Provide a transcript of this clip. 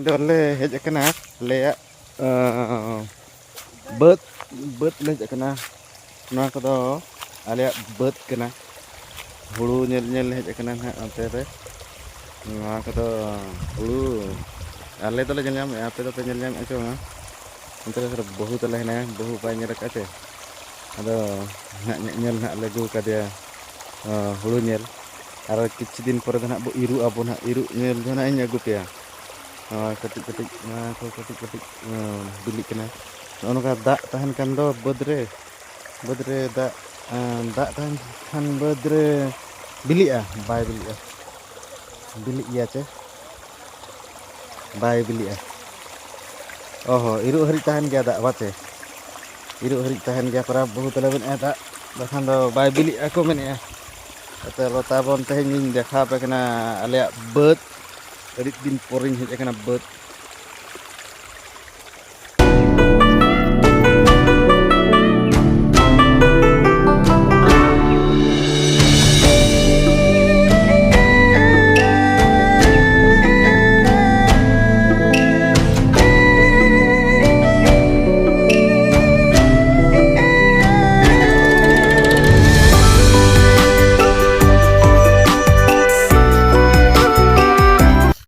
dole hej akana leya bet le hej akana na kodo alea bet kana hulu nyel hej akana ha onte re na kodo hulu ale dole nyel nyam ape do pe nyel nyam acho na onte re bahu tele hena bahu pa nyel kace ado nyel na le gu ka dia hulu nyel aro kichi din pore na bo iru abon ha iru nyel na nya gu pe ketik-ketik nah ko ketik-ketik bilik kena ono ka dak tahan kan do bedre dak tahan kan bedre bilik bay bilik ya ce bay bilik oh iru hari tahan gya dak wace iru hari tahan gya para बहुत लेवन dak bahkan do bay bilik aku men ya kata rota bon teh ning dekha pe kena alea bet Erik din poring hej kena bet